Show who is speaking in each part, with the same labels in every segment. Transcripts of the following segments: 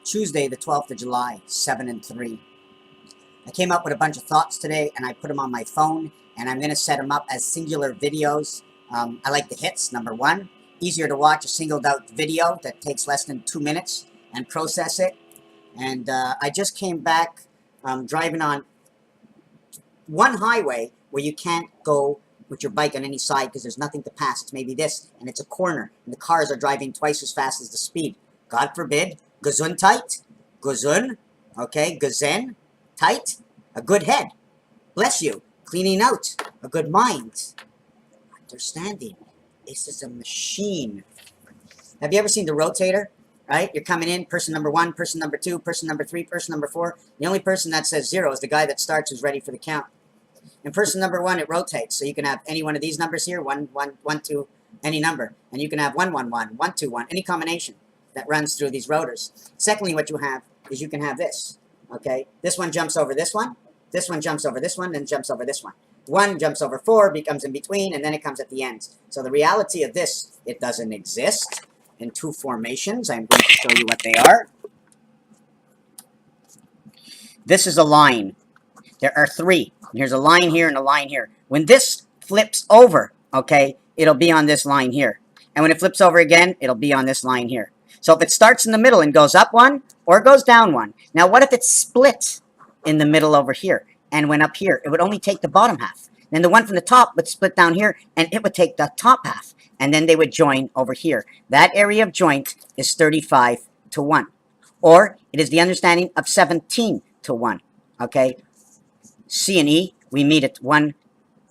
Speaker 1: Tuesday, the 12th of July, 7 and 3. I came up with a bunch of thoughts today, and I put them on my phone, and I'm going to set them up as singular videos. I like the hits, number one. Easier to watch a singled out video that takes less than 2 minutes and process it. And I just came back driving on one highway where you can't go with your bike on any side because there's nothing to pass. It's maybe this, and it's a corner, and the cars are driving twice as fast as the speed. God forbid. Gesundheit. Gesund. Okay, Gezen. Tight. A good head. Bless you. Cleaning out. A good mind. Understanding. This is a machine. Have you ever seen the rotator? Right? You're coming in, person number 1, person number 2, person number 3, person number 4. The only person that says 0 is the guy that starts who's ready for the count. In person number 1, it rotates. So you can have any one of these numbers here, 1, 1, 1, 2, any number. And you can have 1, 1, 1, 1, 2, 1, any combination that runs through these rotors. Secondly, what you have is you can have this. Okay? This one jumps over this one jumps over this one, then jumps over this one. 1 jumps over 4, becomes in between, and then it comes at the ends. So the reality of this, it doesn't exist in 2 formations. I'm going to show you what they are. This is a line. There are 3. Here's a line here and a line here. When this flips over, okay, it'll be on this line here. And when it flips over again, it'll be on this line here. So if it starts in the middle and goes up 1 or goes down 1. Now what if it split in the middle over here and went up here? It would only take the bottom half. Then the one from the top would split down here and it would take the top half. And then they would join over here. That area of joint is 35 to 1. Or it is the understanding of 17 to 1. Okay? C and E, we meet at 1,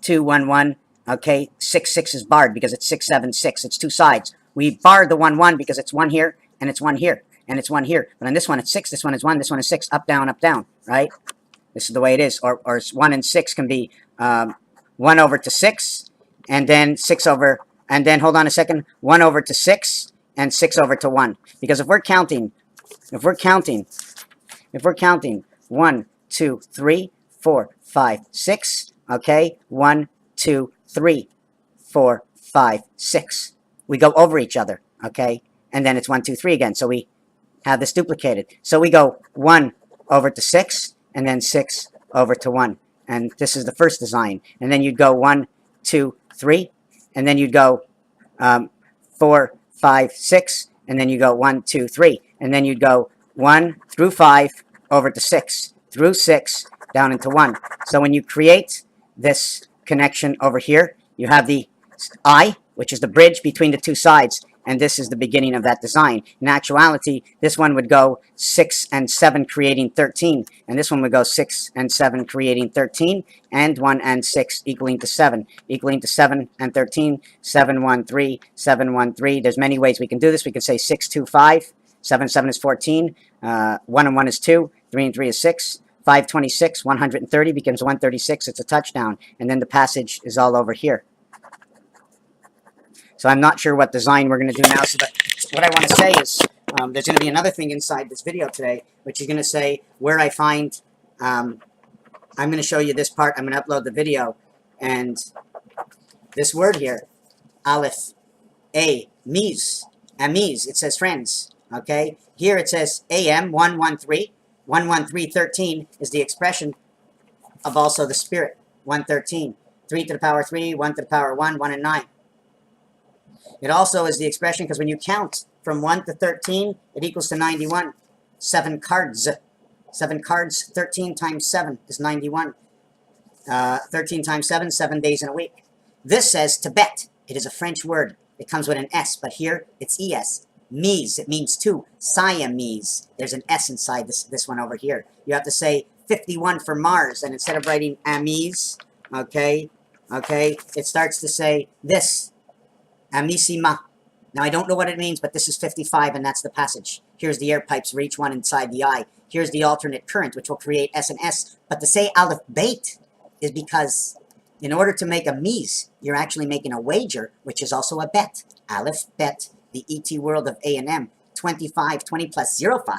Speaker 1: 2, 1, 1. Okay? 6, 6 is barred because it's 6, 7, 6. It's 2 sides. We barred the 1, 1 because it's 1 here and it's 1 here. And it's 1 here. But on this one, it's 6. This one is 1. This one is 6. Up, down, right? This is the way it is. Or 1 and 6 can be 1 over to 6. And then 6 over... And then, hold on a second, 1 over to 6 and 6 over to 1. Because if we're counting 1, 2, 3, 4, 5, 6, okay? 1, 2, 3, 4, 5, 6. We go over each other, okay? And then it's 1, 2, 3 again. So we have this duplicated. So we go 1 over to 6 and then 6 over to 1. And this is the first design. And then you'd go 1, 2, 3. And then you'd go 4, 5, 6, and then you go 1, 2, 3. And then you'd go 1 through 5 over to 6, through 6, down into 1. So when you create this connection over here, you have the I, which is the bridge between the 2 sides, and this is the beginning of that design. In actuality, this one would go 6 and 7, creating 13. And this one would go 6 and 7, creating 13. And 1 and 6, equaling to 7. Equaling to 7 and 13. 7, 1, 3. 7, 1, 3. There's many ways we can do this. We could say 6, 2, 5. 7, 7 is 14. 1 and 1 is 2. 3 and 3 is 6. 526, 130 becomes 136. It's a touchdown. And then the passage is all over here. So I'm not sure what design we're going to do now. So what I want to say is there's going to be another thing inside this video today, which is going to say where I find, I'm going to show you this part. I'm going to upload the video. And this word here, Aleph, A, Amiz, it says friends. Okay? Here it says AM, 113. 113, 13 is the expression of also the spirit. 113. 3 to the power 3, 1 to the power 1, 1 and 9. It also is the expression because when you count from 1 to 13, it equals to 91. 7 cards. 7 cards, 13 times 7 is 91. 13 times 7, 7 days in a week. This says Tibet. It is a French word. It comes with an S, but here it's ES. Mise, it means 2. Siamese. There's an S inside this one over here. You have to say 51 for Mars, and instead of writing Amis, okay, it starts to say this. Amissima. Now, I don't know what it means, but this is 55, and that's the passage. Here's the air pipes for each one inside the eye. Here's the alternate current, which will create S and S. But to say Aleph Bait is because in order to make a mise, you're actually making a wager, which is also a bet. Aleph Bet, the ET world of A&M. 25, 20 plus 05.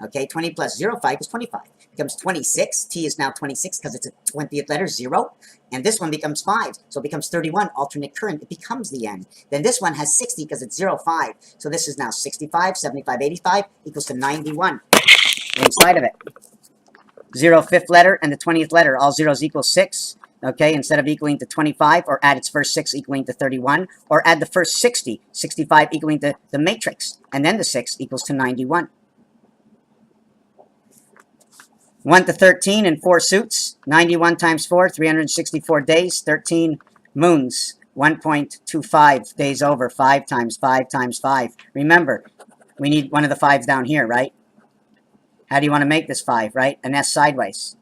Speaker 1: Okay, 20 plus 05 is 25. Becomes 26. T is now 26 because it's a 20th letter, 0. And this one becomes 5. So it becomes 31. Alternate current. It becomes the end. Then this one has 60 because it's 05. So this is now 65, 75, 85 equals to 91. inside of it. 0 fifth letter and the 20th letter, all zeros equal 6. Okay, instead of equaling to 25, or add its first 6 equaling to 31, or add the first 60, 65 equaling to the matrix, and then the 6 equals to 91. 1 to 13 in 4 suits, 91 times 4, 364 days, 13 moons, 1.25 days over, 5 times 5 times 5. Remember, we need one of the 5s down here, right? How do you want to make this 5, right? An S sideways.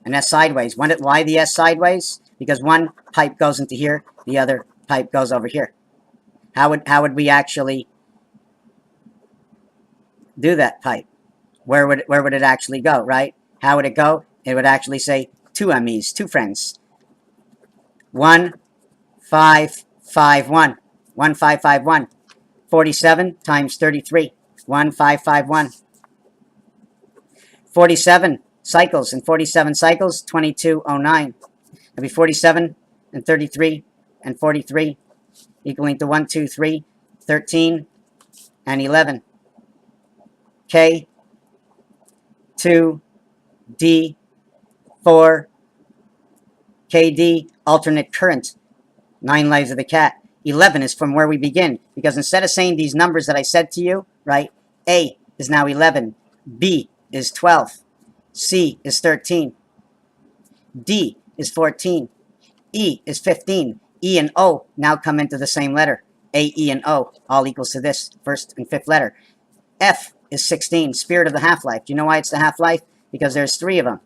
Speaker 1: An S sideways. Why the S sideways? Because one pipe goes into here, the other pipe goes over here. How would we actually do that pipe? Where would it actually go, right? How would it go? It would actually say 2 MEs, 2 friends. 1, 5, 5, 1. 1, 5, 5, 1. 47 times 33. 1, 5, 5, 1. 47 cycles. In 47 cycles, 2209. That'll be 47 and 33 and 43 equaling to 1, 2, 3, 13 and 11. K, 2, D, 4, KD, alternate current. 9 lives of the cat. 11 is from where we begin, because instead of saying these numbers that I said to you, right, A is now 11, B is 12, C is 13, D is 14, E is 15. E and O now come into the same letter. A, E, and O, all equals to this first and fifth letter. F is 16, spirit of the half-life. Do you know why it's the half-life? Because there's 3 of them.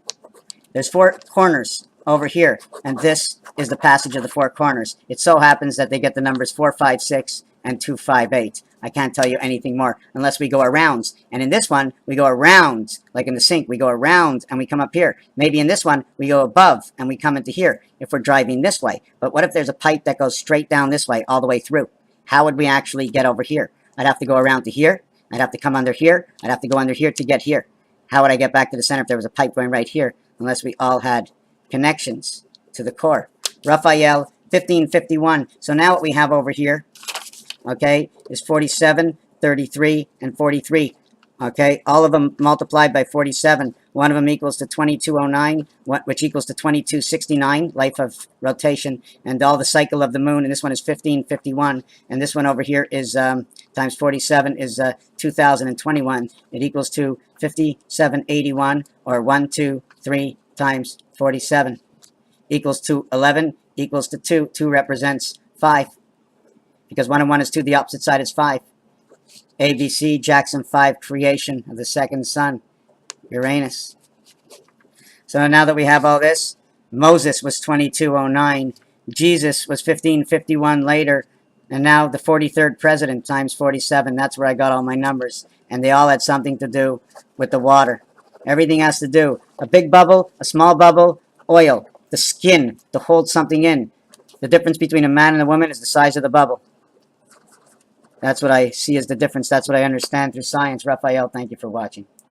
Speaker 1: There's 4 corners over here, and this is the passage of the 4 corners. It so happens that they get the numbers 4, 5, 6, and 2, 5, 8. I can't tell you anything more unless we go around. And in this one, we go around, like in the sink. We go around and we come up here. Maybe in this one, we go above and we come into here if we're driving this way. But what if there's a pipe that goes straight down this way all the way through? How would we actually get over here? I'd have to go around to here. I'd have to come under here. I'd have to go under here to get here. How would I get back to the center if there was a pipe going right here? Unless we all had connections to the core. Raphael, 1551. So now what we have over here, okay, is 47, 33, and 43. Okay, all of them multiplied by 47. One of them equals to 2209, which equals to 2269, life of rotation, and all the cycle of the moon. And this one is 1551. And this one over here is times 47 is 2021. It equals to 5781, or 1, 2, 3 times 47 equals to 11, equals to 2. 2 represents 5. Because 1 and 1 is 2, the opposite side is 5. ABC, Jackson 5, creation of the second sun, Uranus. So now that we have all this, Moses was 2209, Jesus was 1551 later, and now the 43rd president times 47, that's where I got all my numbers. And they all had something to do with the water. Everything has to do. A big bubble, a small bubble, oil, the skin to hold something in. The difference between a man and a woman is the size of the bubble. That's what I see as the difference. That's what I understand through science. Raphael, thank you for watching.